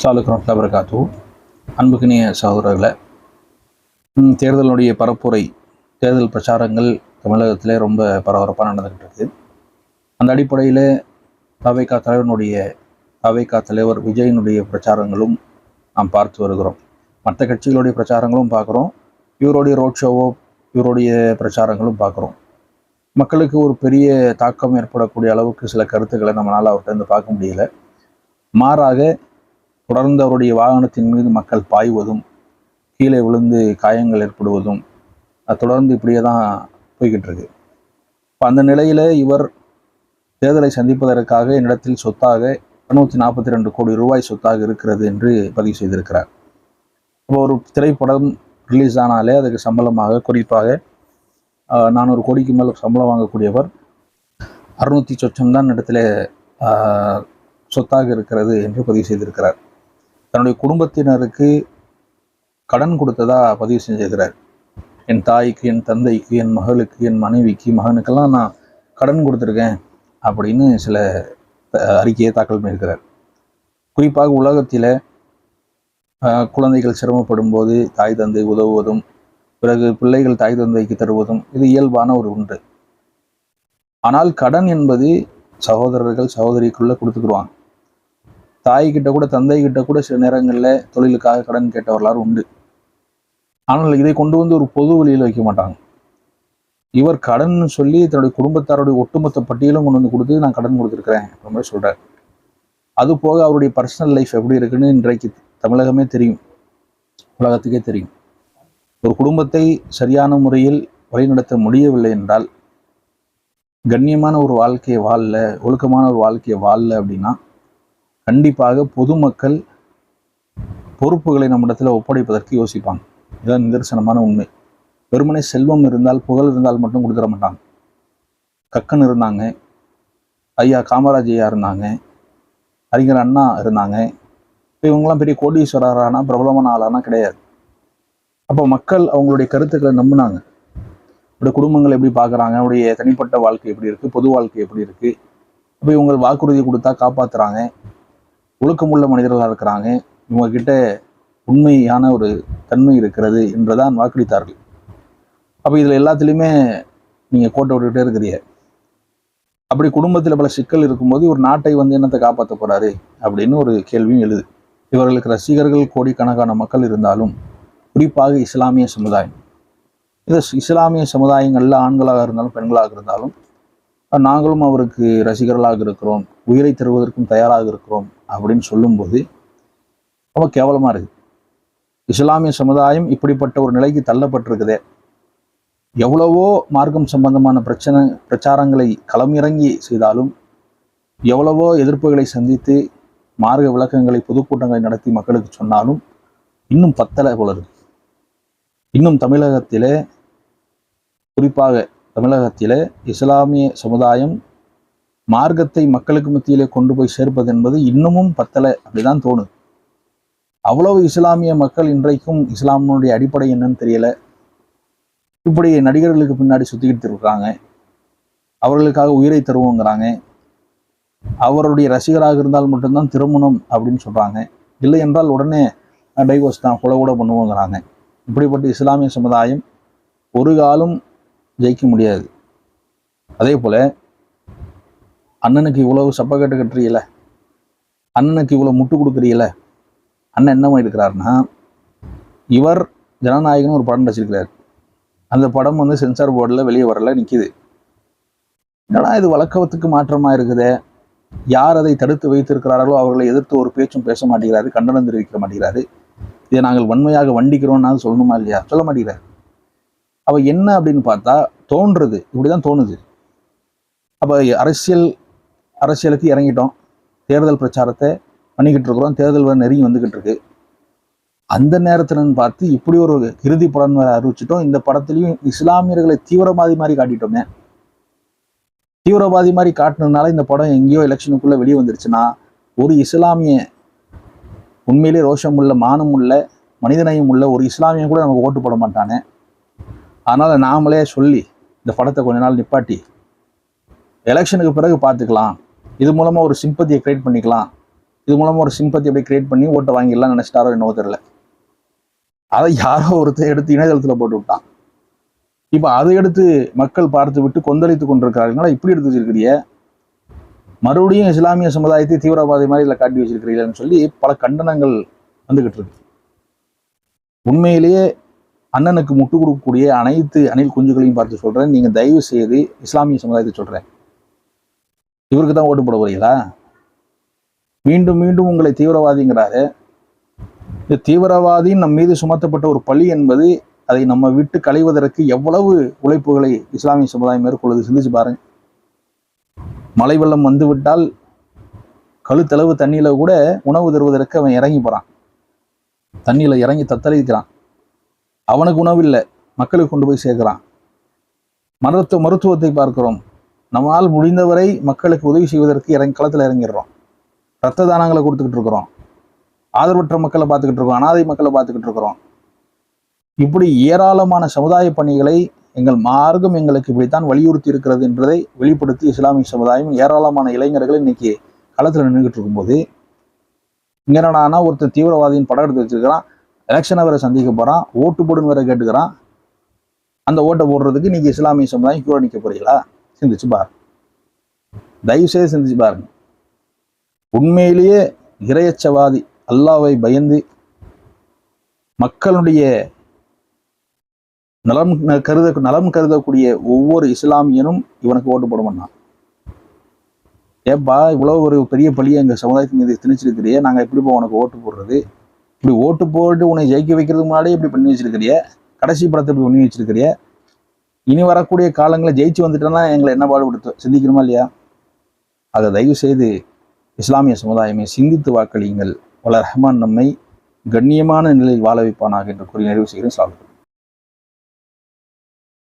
சாலுக்ரம்ல வரகாத்து அன்புக்கினிய சகோதரர்களை, தேர்தலுடைய பரப்புரை, தேர்தல் பிரச்சாரங்கள் தமிழகத்திலே ரொம்ப பரபரப்பாக நடந்துகிட்டு இருக்கு. அந்த அடிப்படையில் தவேகா தலைவர் விஜயனுடைய பிரச்சாரங்களும் நாம் பார்த்து வருகிறோம். மற்ற கட்சிகளுடைய பிரச்சாரங்களும் பார்க்குறோம், இவருடைய ரோட் ஷோவோ இவருடைய பிரச்சாரங்களும் பார்க்குறோம். மக்களுக்கு ஒரு பெரிய தாக்கம் ஏற்படக்கூடிய அளவுக்கு சில கருத்துக்களை நம்மளால் அவர்கிட்ட இருந்து பார்க்க முடியல. மாறாக தொடர்ந்து அவருடைய வாகனத்தின் மீது மக்கள் பாய்வதும், கீழே விழுந்து காயங்கள் ஏற்படுவதும் தொடர்ந்து இப்படியே தான் போய்கிட்டு இருக்கு. இப்போ அந்த நிலையில் இவர் தேர்தலை சந்திப்பதற்காக என்னிடத்தில் சொத்தாக 242 கோடி ரூபாய் சொத்தாக இருக்கிறது என்று பதிவு செய்திருக்கிறார். இப்போ ஒரு திரைப்படம் ரிலீஸ் ஆனாலே அதுக்கு சம்பளமாக, குறிப்பாக 400 கோடிக்கு மேல் சம்பளம் வாங்கக்கூடியவர் 600 சொச்சம் தான் இடத்துல சொத்தாக இருக்கிறது என்று பதிவு செய்திருக்கிறார். தன்னுடைய குடும்பத்தினருக்கு கடன் கொடுத்ததா பதிவு செஞ்சிருக்கிறார். என் தாய்க்கு, என் தந்தைக்கு, என் மகளுக்கு, என் மனைவிக்கு, மகனுக்கெல்லாம் நான் கடன் கொடுத்துருக்கேன் அப்படின்னு சில அறிக்கையை தாக்கல் பண்ணியிருக்கிறார். குறிப்பாக உலகத்தில் குழந்தைகள் சிரமப்படும் போது தாய் தந்தை உதவுவதும், பிறகு பிள்ளைகள் தாய் தந்தைக்கு தருவதும் இது இயல்பான ஒரு ஒன்று. ஆனால் கடன் என்பது சகோதரர்கள் சகோதரிக்குள்ளே கொடுத்துக்குருவாங்க. தாய்கிட்ட கூட, தந்தை கிட்ட கூட சில நேரங்களில் தொழிலுக்காக கடன் கேட்டவர்களாரும் உண்டு. ஆனால் இதை கொண்டு வந்து ஒரு பொது வழியில் வைக்க மாட்டாங்க. இவர் கடன் சொல்லி தன்னுடைய குடும்பத்தாருடைய ஒட்டுமொத்த பட்டியலும் கொண்டு வந்து கொடுத்து நான் கடன் கொடுத்துருக்கிறேன் அப்படின்னு மாதிரி சொல்கிறார். அது போக அவருடைய பர்சனல் லைஃப் எப்படி இருக்குன்னு இன்றைக்கு தமிழகமே தெரியும், உலகத்துக்கே தெரியும். ஒரு குடும்பத்தை சரியான முறையில் வழிநடத்த முடியவில்லை என்றால், கண்ணியமான ஒரு வாழ்க்கையை வாழல, ஒழுக்கமான ஒரு வாழ்க்கையை வாழல அப்படின்னா கண்டிப்பாக பொதுமக்கள் பொறுப்புகளை நம்மிடத்தில் ஒப்படைப்பதற்கு யோசிப்பாங்க. இதுதான் நிதர்சனமான உண்மை. வெறுமனே செல்வம் இருந்தால், புகழ் இருந்தால் மட்டும் கொடுத்துட மாட்டாங்க. கக்கன் இருந்தாங்க, ஐயா காமராஜ் ஐயா இருந்தாங்க, அறிஞர் அண்ணா இருந்தாங்க. இப்போ இவங்கெல்லாம் பெரிய கோடீஸ்வரரானா, பிரபலமான ஆளானா கிடையாது. அப்போ மக்கள் அவங்களுடைய கருத்துக்களை நம்பினாங்க. அவருடைய குடும்பங்கள் எப்படி பார்க்குறாங்க, அவருடைய தனிப்பட்ட வாழ்க்கை எப்படி இருக்குது, பொது வாழ்க்கை எப்படி இருக்குது, அப்போ இவங்க வாக்குறுதி கொடுத்தா காப்பாற்றுறாங்க, ஒழுக்கமுள்ள மனிதர்களாக இருக்கிறாங்க, இவங்ககிட்ட உண்மையான ஒரு தன்மை இருக்கிறது என்றுதான் வாக்களித்தார்கள். அப்போ இதில் எல்லாத்துலேயுமே நீங்கள் கோட்டை விட்டுக்கிட்டே இருக்கிறீங்க. அப்படி குடும்பத்தில் பல சிக்கல் இருக்கும்போது ஒரு நாட்டை வந்து என்னத்தை காப்பாற்ற போகிறாரு அப்படின்னு ஒரு கேள்வியும் எழுது. இவர்களுக்கு ரசிகர்கள் கோடிக்கணக்கான மக்கள் இருந்தாலும், குறிப்பாக இஸ்லாமிய சமுதாயம், இந்த இஸ்லாமிய சமுதாயங்களில் ஆண்களாக இருந்தாலும் பெண்களாக இருந்தாலும் நாங்களும் அவருக்கு ரசிகர்களாக இருக்கிறோம், உயிரை தருவதற்கும் தயாராக இருக்கிறோம் அப்படின்னு சொல்லும்போது ரொம்ப கேவலமாக இருக்குது. இஸ்லாமிய சமுதாயம் இப்படிப்பட்ட ஒரு நிலைக்கு தள்ளப்பட்டிருக்குதே. எவ்வளவோ மார்க்கம் சம்பந்தமான பிரச்சாரங்களை களமிறங்கி செய்தாலும், எவ்வளவோ எதிர்ப்புகளை சந்தித்து மார்க்க விளக்கங்களை, பொதுக்கூட்டங்களை நடத்தி மக்களுக்கு சொன்னாலும் இன்னும் பத்தலை போல இருக்கு. இன்னும் தமிழகத்திலே, குறிப்பாக தமிழகத்திலே இஸ்லாமிய சமுதாயம் மார்க்கத்தை மக்களுக்கு மத்தியிலே கொண்டு போய் சேர்ப்பது என்பது இன்னமும் பத்தலை அப்படிதான் தோணுது. அவ்வளவு இஸ்லாமிய மக்கள் இன்றைக்கும் இஸ்லாமினுடைய அடிப்படை என்னன்னு தெரியல. இப்படி நடிகர்களுக்கு பின்னாடி சுத்திக்கிட்டு இருக்காங்க, அவர்களுக்காக உயிரை தருவோங்கிறாங்க, அவருடைய ரசிகராக இருந்தால் மட்டும்தான் திருமணம் அப்படின்னு சொல்றாங்க, இல்லை என்றால் உடனே டைவோர்ஸ் தான், கொலை கூட பண்ணுவோங்கிறாங்க. இப்படிப்பட்ட இஸ்லாமிய சமுதாயம் ஒரு காலம் ஜெயிக்க முடியாது. அதே போல அண்ணனுக்கு இவ்வளவு சப்பக்கட்டு கட்டுறீல, அண்ணனுக்கு இவ்வளவு முட்டு கொடுக்குறீல, அண்ணன் என்ன இருக்கிறாருன்னா, இவர் ஜனநாயகன் ஒரு படம் நடிச்சிருக்கிறார். அந்த படம் வந்து சென்சார் போர்டில் வெளியே வரல, நிற்கிது. என்னடா இது வழக்கத்துக்கு மாற்றமாக இருக்குதே, யார் அதை தடுத்து வைத்திருக்கிறார்களோ அவர்களை எதிர்த்து ஒரு பேச்சும் பேச மாட்டேங்கிறாரு, கண்டனம் தெரிவிக்க மாட்டேங்கிறாரு. இதை நாங்கள் வன்மையாக வண்டிக்கிறோம்னா சொல்லணுமா இல்லையா, சொல்ல மாட்டேங்கிறார். அவ என்ன அப்படின்னு பார்த்தா தோன்றுறது இப்படிதான் தோணுது. அப்போ அரசியலுக்கு இறங்கிட்டோம், தேர்தல் பிரச்சாரத்தை பண்ணிக்கிட்டு இருக்கிறோம், தேர்தல் நெருங்கி வந்துகிட்டு இருக்கு. அந்த நேரத்துலன்னு பார்த்து இப்படி ஒரு இறுதி படம் அறிவிச்சிட்டோம். இந்த படத்துலையும் இஸ்லாமியர்களை தீவிரவாதி மாதிரி காட்டிட்டோமே. தீவிரவாதி மாதிரி காட்டினதுனால இந்த படம் எங்கேயோ எலெக்ஷனுக்குள்ள வெளியே வந்துருச்சுன்னா, ஒரு இஸ்லாமிய உண்மையிலே ரோஷம் உள்ள, மானம் உள்ள, மனிதநேயம் உள்ள ஒரு இஸ்லாமியன் கூட நமக்கு ஓட்டு போட மாட்டானே. அதனால் நாமளே சொல்லி இந்த படத்தை கொஞ்ச நாள் நிப்பாட்டி எலெக்ஷனுக்கு பிறகு பார்த்துக்கலாம், இது மூலமாக ஒரு சிம்பத்தியை கிரியேட் பண்ணிக்கலாம் இது மூலமா ஒரு சிம்பத்தி அப்படியே கிரியேட் பண்ணி ஓட்டை வாங்கிடலாம் நினைச்சிட்டாரோ என்னவோ தெரியல. அதை யாரோ ஒருத்தர் எடுத்து இணையதளத்துல போட்டு விட்டான். இப்ப அதை எடுத்து மக்கள் பார்த்து விட்டு கொந்தளித்து கொண்டிருக்கிறார்கள். இப்படி எடுத்து வச்சிருக்கிறிய, மறுபடியும் இஸ்லாமிய சமுதாயத்தை தீவிரவாதி மாதிரி இதில் காட்டி வச்சிருக்கிறீங்கன்னு சொல்லி பல கண்டனங்கள் வந்துகிட்டு இருக்கு. உண்மையிலேயே அண்ணனுக்கு முட்டு கொடுக்கக்கூடிய அனைத்து அணில் குஞ்சுகளையும் பார்த்து சொல்றேன், நீங்க தயவு செய்து இஸ்லாமிய சமுதாயத்தை சொல்றேன், இவருக்கு தான் ஓட்டு போட போறீங்களா? மீண்டும் மீண்டும் உங்களை தீவிரவாதிங்கிறாரு. இந்த தீவிரவாதி நம் மீது சுமத்தப்பட்ட ஒரு பழி என்பது, அதை நம்ம விட்டு களைவதற்கு எவ்வளவு உழைப்புகளை இஸ்லாமிய சமுதாயம் மேற்கொள்ளுது சிந்திச்சு பாருங்க. மழை வெள்ளம் வந்து விட்டால் கழுத்தளவு தண்ணியில கூட உணவு தருவதற்கு அவன் இறங்கி போறான், தண்ணியில இறங்கி தத்தளிக்கிறான். அவனுக்கு உணவு இல்லை, மக்களுக்கு கொண்டு போய் சேர்க்கிறான். மருத்துவத்தை பார்க்கிறோம், நம்மால் முடிந்தவரை மக்களுக்கு உதவி செய்வதற்கு களத்தில் இறங்கிடுறோம். ரத்த தானங்களை கொடுத்துக்கிட்டு இருக்கிறோம், ஆதரவற்ற மக்களை பார்த்துக்கிட்டு இருக்கோம், அனாதை மக்களை பார்த்துக்கிட்டு இருக்கிறோம். இப்படி ஏராளமான சமுதாய பணிகளை எங்கள் மார்க்கம் எங்களுக்கு இப்படித்தான் வலியுறுத்தி இருக்கிறது என்பதை வெளிப்படுத்தி இஸ்லாமிய சமுதாயம் ஏராளமான இளைஞர்கள் இன்னைக்கு களத்தில் நின்றுகிட்டு இருக்கும்போது, இங்க என்னடானா ஒருத்தர் தீவிரவாதியின் படம் எடுத்து வச்சிருக்கிறான், எலெக்ஷனை வேற சந்திக்க போறான், ஓட்டு போடுன்னு வேற கேட்டுக்கிறான். அந்த ஓட்டை போடுறதுக்கு நீங்க இஸ்லாமிய சமுதாயம் கூட நிற்க போறீங்களா? சிந்திச்சு பாருங்க, தயவு செய்து சிந்திச்சு பாருங்க. உண்மையிலேயே இறையச்சவாதி, அல்லாவை பயந்து மக்களுடைய நலம் கருதக்கூடிய ஒவ்வொரு இஸ்லாமியனும் இவனுக்கு ஓட்டு போடுமான்னா, ஏப்பா இவ்வளவு ஒரு பெரிய பழியை எங்க சமுதாயத்தின் மீது திணிச்சிருக்கிறிய, நாங்க எப்படிப்பா உனக்கு ஓட்டு போடுறது? இப்படி ஓட்டு போட்டு உன்னை ஜெயிக்க வைக்கிறதுக்கு முன்னாடியே இப்படி பண்ணி வச்சிருக்கிறிய, கடைசி படத்தை இப்படி பண்ணி வச்சிருக்கிறிய, இனி வரக்கூடிய காலங்களில் ஜெயிச்சு வந்துட்டோன்னா எங்களை என்ன பாடுபடுத்த சிந்திக்கணுமா இல்லையா? அதை தயவு செய்து இஸ்லாமிய சமுதாயமே சிந்தித்து வாக்களியுங்கள். வல்ல ரஹ்மான் நம்மை கண்ணியமான நிலையில் வாழ வைப்பானாக என்று கூறி நிறைவு செய்கிறேன். சால்வு.